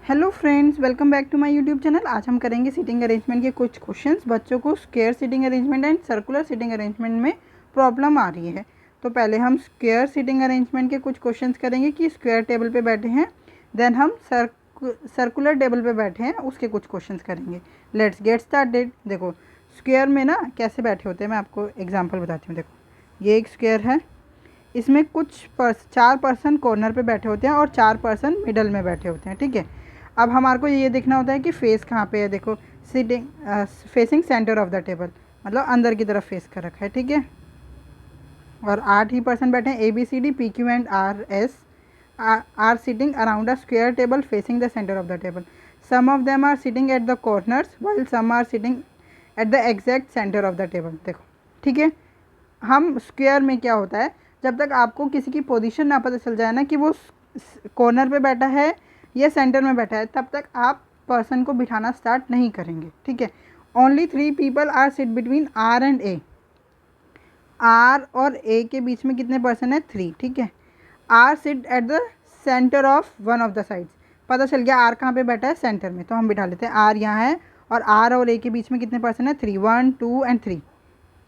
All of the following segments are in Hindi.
Hello friends, welcome back to my YouTube channel. आज हम करेंगे सीटिंग अरेंजमेंट के कुछ क्वेश्चंस। बच्चों को square seating arrangement and circular seating arrangement में प्रॉब्लम आ रही है। तो पहले हम स्क्वायर सीटिंग अरेंजमेंट के कुछ क्वेश्चंस करेंगे कि स्क्वायर टेबल पे बैठे हैं। देन हम सर्कुलर टेबल पे बैठे हैं, उसके कुछ क्वेश्चंस करेंगे। Let's get started. देखो स्क्वायर में ना कैसे बैठे होते हैं, मैं आपको एग्जाम्पल बताती हूँ। देखो ये एक स्क्वायर है, इसमें कुछ 4 पर्सन कॉर्नर पे बैठे होते हैं और 4 पर्सन मिडल में बैठे होते हैं। ठीक है, अब हमारे को ये देखना होता है कि फेस कहाँ पे है। देखो sitting facing centre of the table, मतलब अंदर की तरफ फेस कर रखा है। ठीक है, और 8 ही पर्सन बैठे हैं। ABCD PQ and RS are sitting around a square table facing the centre of the table. Some of them are sitting at the corners while some are sitting at the exact centre of the table. देखो ठीक है, हम स्क्वायर में क्या होता है, जब तक आपको किसी की पोजीशन ना पता चल जाए ना कि वो कॉर्नर पे बैठा है या सेंटर में बैठा है, तब तक आप पर्सन को बिठाना स्टार्ट नहीं करेंगे। ठीक है, only 3 people are sit between R and A। R और A के बीच में कितने पर्सन है? 3। ठीक है, R sit at the centre of one of the sides. पता चल गया R कहाँ पे बैठा है? सेंटर में। तो हम बिठा लेते हैं R यहाँ है, और R और A के बीच में कितने पर्सन है? 3, 1 2 एंड 3।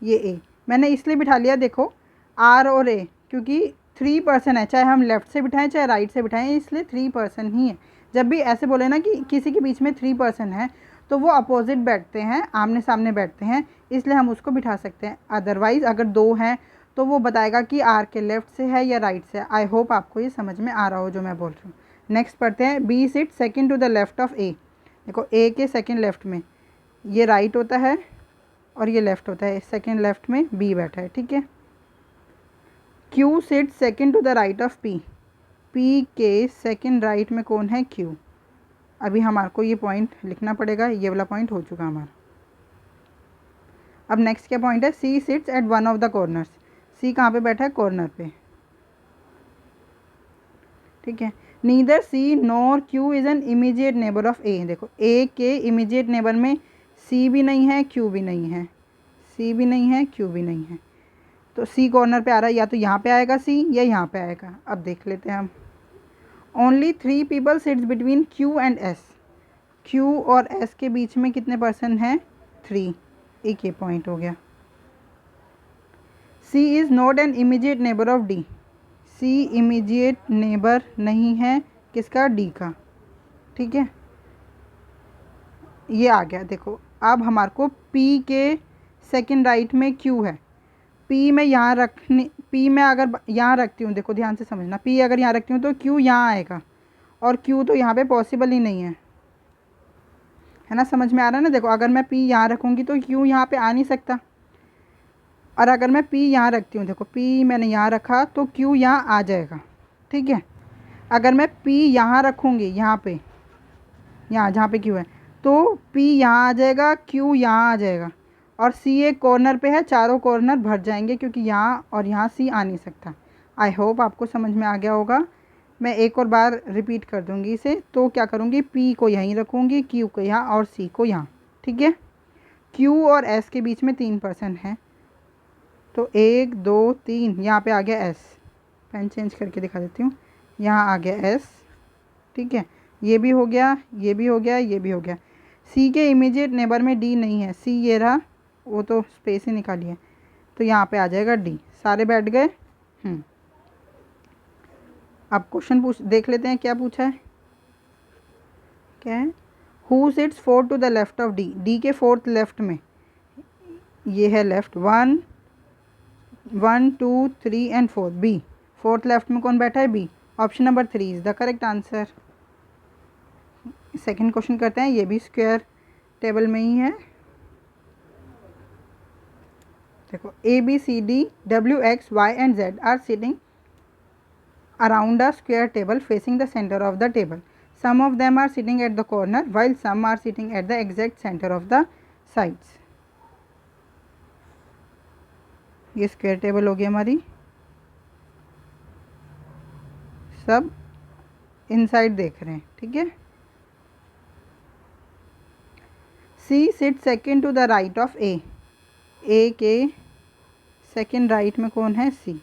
ये A मैंने इसलिए बिठा लिया, देखो R और A, क्योंकि 3 पर्सन है, चाहे हम लेफ़्ट से बिठाएं चाहे राइट से बिठाएं, इसलिए 3 पर्सन ही है। जब भी ऐसे बोले ना कि किसी के बीच में 3 पर्सन है, तो वो अपोजिट बैठते हैं, आमने सामने बैठते हैं, इसलिए हम उसको बिठा सकते हैं। अदरवाइज़ अगर 2 हैं तो वो बताएगा कि R के लेफ़्ट से है या राइट से है। आई होप आपको ये समझ में आ रहा हो जो मैं बोल रही हूँ। नेक्स्ट पढ़ते हैं। B sit second to the left of A। देखो A के सेकेंड लेफ़्ट में ये राइट होता है और ये लेफ़्ट होता है। सेकेंड लेफ़्ट में B बैठा है। ठीक है, Q sit second to the right of P। P के सेकेंड राइट में कौन है? Q। अभी हमारे को ये पॉइंट लिखना पड़ेगा, ये वाला पॉइंट हो चुका हमारा। अब नेक्स्ट क्या पॉइंट है? C seats eight one of the corners. C कहाँ पे बैठा है? कॉर्नर पे। ठीक है, neither C nor Q is an immediate neighbour of A। देखो A के इमीडिएट नेबर में C भी नहीं है, Q भी नहीं है। C भी नहीं है, Q भी नहीं है, तो C कॉर्नर पे आ रहा है, या तो यहाँ पे आएगा C या यहाँ पे आएगा। अब देख लेते हैं हम। Only 3 people sits between Q and S। Q और S के बीच में कितने पर्सन हैं? 3। एक ये पॉइंट हो गया। C is not an immediate neighbour of D। C immediate neighbour नहीं है किसका? D का। ठीक है, ये आ गया। देखो अब हमारे को P के सेकेंड राइट में Q है। P में यहाँ रखने, P में अगर यहाँ रखती हूँ, देखो ध्यान से समझना, P अगर यहाँ रखती हूँ तो Q यहाँ आएगा, और Q तो यहाँ पे पॉसिबल ही नहीं है ना। समझ में आ रहा है ना? देखो अगर मैं P यहाँ रखूँगी तो Q यहाँ पे आ नहीं सकता, और अगर मैं P यहाँ रखती हूँ, देखो P मैंने यहाँ रखा तो Q यहाँ आ जाएगा। ठीक है, अगर मैं P यहाँ रखूँगी, यहाँ पे, यहाँ जहाँ पे Q है, तो P यहाँ आ जाएगा, Q यहाँ आ जाएगा, और C एक कॉर्नर पे है, चारों कॉर्नर भर जाएंगे, क्योंकि यहाँ और यहाँ C आ नहीं सकता। आई होप आपको समझ में आ गया होगा। मैं एक और बार रिपीट कर दूँगी इसे। तो क्या करूँगी? P को यहीं रखूँगी, Q को यहाँ और C को यहाँ। ठीक है, Q और S के बीच में 3 पर्सन हैं, तो 1 2 3, यहाँ पे आ गया S। पेन चेंज करके दिखा देती हूँ, यहाँ आ गया S। ठीक है, ये भी हो गया, ये भी हो गया, ये भी हो गया। C के इमीडिएट नेबर में D नहीं है। C ये रहा, वो तो स्पेस ही निकाली है, तो यहाँ पे आ जाएगा D। सारे बैठ गए। अब क्वेश्चन देख लेते हैं क्या पूछा है। क्या है? Who sits 4 to the left of D। D के 4th लेफ्ट में, ये है left, 1 1 2 3 and 4। B 4th left में कौन बैठा है? B। Option number 3 is the correct answer. Second question करते हैं, ये भी स्क्वायर टेबल में ही है। देखो ABCD WX Y and Z are sitting around a square table facing the center of the table. Some of them are sitting at the corner while some are sitting at the exact center of the sides. ये स्क्वायर टेबल हो गई हमारी, सब इनसाइड देख रहे हैं। ठीक है, C sit second to the right of A। A के सेकेंड राइट में कौन है? C।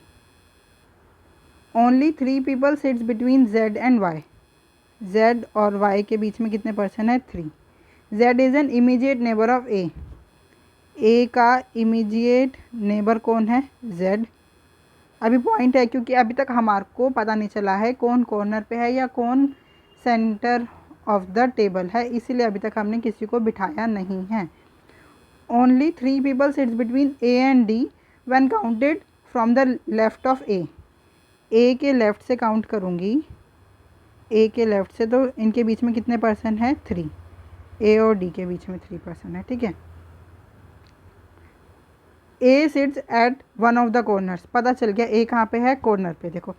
Only 3 people sits between Z and Y। Z और Y के बीच में कितने परसेंट है 3। Z is an immediate neighbour of A। A का इमीडिएट नेबर कौन है Z। अभी पॉइंट है क्योंकि अभी तक हमारे को पता नहीं चला है कौन कॉर्नर पे है या कौन सेंटर ऑफ द टेबल है, इसीलिए अभी तक हमने किसी को बिठाया नहीं है। Only 3 people sits between A and D when counted from the left of A। A के लेफ़्ट से काउंट करूँगी, A के लेफ़्ट से, तो इनके बीच में कितने परसेंट है 3। A और D के बीच में 3% है, ठीक है। A seats eight one of the corners, पता चल गया A कहाँ पे है, कॉर्नर पे। देखो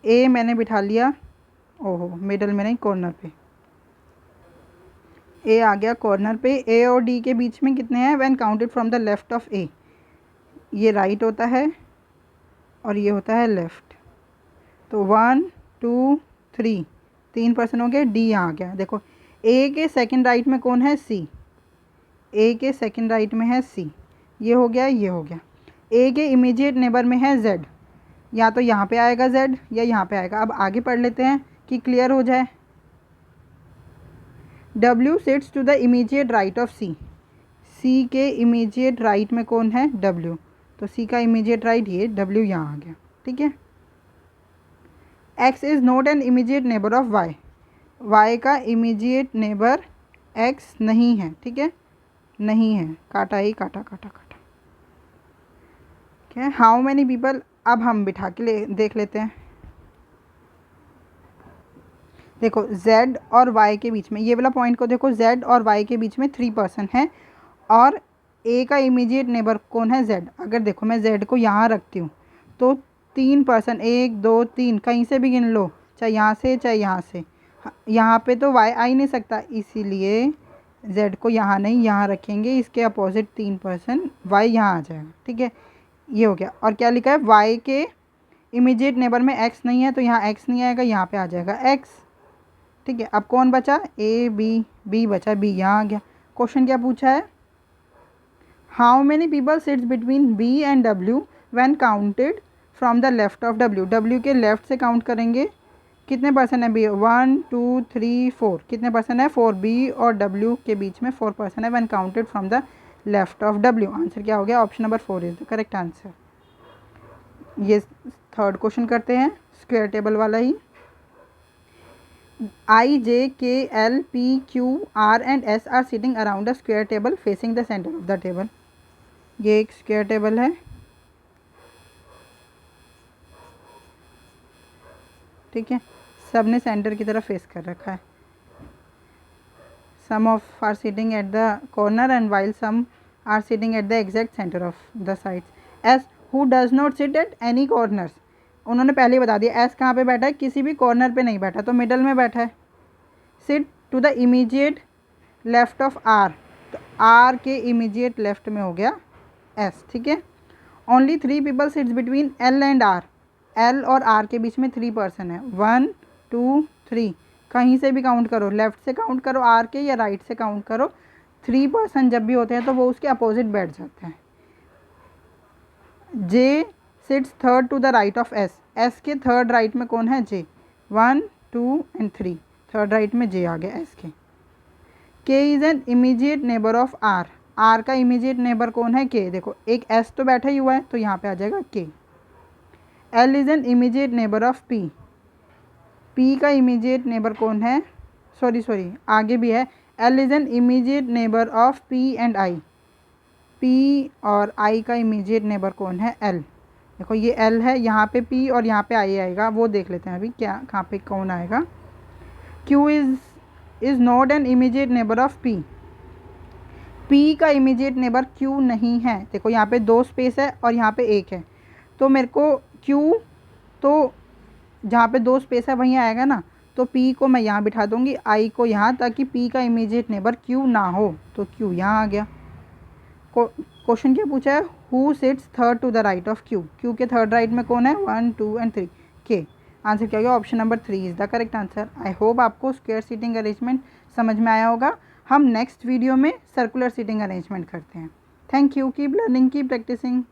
A मैंने बिठा लिया, ओहो मिडल में नहीं, कॉर्नर पे। A आ गया कॉर्नर पे। A और D के बीच में कितने हैं when counted from the left of A। ये राइट होता है और ये होता है लेफ़्ट, तो 1 2 3 3% हो गया। D यहाँ आ गया। देखो A के सेकंड राइट में कौन है C। A के सेकंड राइट में है C, ये हो गया, ये हो गया। A के इमीडिएट नेबर में है Z, या तो यहाँ पे आएगा Z या यहाँ पे आएगा। अब आगे पढ़ लेते हैं कि क्लियर हो जाए। W sits to the immediate right of C। C के इमीडिएट राइट में कौन है W, तो C का इमीडिएट राइट ये, W यहाँ आ गया, ठीक है। X is not an immediate neighbour of Y। Y का इमीडिएट नेबर X नहीं है, ठीक है, नहीं है, काटा ही काटा काटा काटा, क्या है। हाउ मैनी पीपल, अब हम बिठा के देख लेते हैं। देखो Z और Y के बीच में, ये वाला पॉइंट को देखो, Z और Y के बीच में 3% है और A का इमीडिएट नेबर कौन है Z। अगर देखो मैं Z को यहाँ रखती हूँ तो 3%, 1 2 3 कहीं से भी गिन लो, चाहे यहाँ से चाहे यहाँ से। यहाँ पे तो Y आ ही नहीं सकता, इसीलिए Z को यहाँ नहीं यहाँ रखेंगे, इसके अपोजिट 3% Y यहाँ आ जाएगा, ठीक है। ये हो गया। और क्या लिखा है, Y के इमीडिएट नेबर में X नहीं है तो यहाँ X नहीं आएगा, यहाँ पे आ जाएगा X, ठीक है। अब कौन बचा, A B बचा, B यहाँ आ गया। क्वेश्चन क्या पूछा है, how many people sits between B and W when counted from the left of W। W के लेफ्ट से काउंट करेंगे, कितने परसेंट है B, 1 2 3 4, कितने परसेंट है 4। B और W के बीच में 4% है when counted from the left of W। Answer क्या हो गया, option number 4 is the correct answer. ये थर्ड क्वेश्चन करते हैं, स्क्वायर टेबल वाला ही। I J K L P Q R and S are sitting around a square table facing the centre of the table. ये एक स्क्वायर टेबल है, ठीक है, सब ने सेंटर की तरफ फेस कर रखा है। Some of are sitting at the corner and while some are sitting at the exact centre of the sides. S who does not sit at any corners, उन्होंने पहले ही बता दिया एस कहाँ पे बैठा है, किसी भी कॉर्नर पे नहीं बैठा, तो मिडल में बैठा है। Sit to the immediate left of R, तो आर के इमीडिएट लेफ्ट में हो गया एस, ठीक है। Only 3 people sits between L and R. L और आर के बीच में 3% है, 1 2 3, कहीं से भी काउंट करो, लेफ्ट से काउंट करो आर के या राइट से काउंट करो, 3% जब भी होते हैं तो वो उसके अपोजिट बैठ जाते हैं। J sits third to the right of S. S के थर्ड राइट में कौन है, जे, 1 2 एंड 3, थर्ड राइट में जे आ गया S K. K is an immediate neighbour of R. R का इमीडिएट नेबर कौन है, के। देखो एक एस तो बैठा ही हुआ है तो यहाँ पे आ जाएगा के। L is an immediate neighbour of P. P का इमीडिएट नेबर कौन है, सॉरी आगे भी है। L is an immediate neighbour of P and I. P और आई का इमीडिएट नेबर कौन है, एल। देखो ये एल है, यहाँ पे पी और यहाँ पे आई आएगा, वो देख लेते हैं अभी क्या कहाँ पे कौन आएगा। Q is not an immediate neighbour of P. P का इमीडिएट नेबर क्यू नहीं है। देखो यहाँ पे 2 स्पेस है और यहाँ पे 1 है, तो मेरे को क्यू, तो जहाँ पे 2 स्पेस है वहीं आएगा ना, तो पी को मैं यहाँ बिठा दूँगी, आई को यहाँ, ताकि पी का इमीडिएट नेबर क्यू ना हो, तो क्यू यहाँ आ गया। क्वेश्चन क्या पूछा है, who sits third to the right of Q. Q के थर्ड राइट में कौन है, 1 2 एंड 3, के। आंसर क्या होगा, option number 3 is the correct answer. I hope आपको स्क्वायर सीटिंग अरेंजमेंट समझ में आया होगा। हम नेक्स्ट वीडियो में सर्कुलर सीटिंग अरेंजमेंट करते हैं। Thank you, keep learning, keep practising.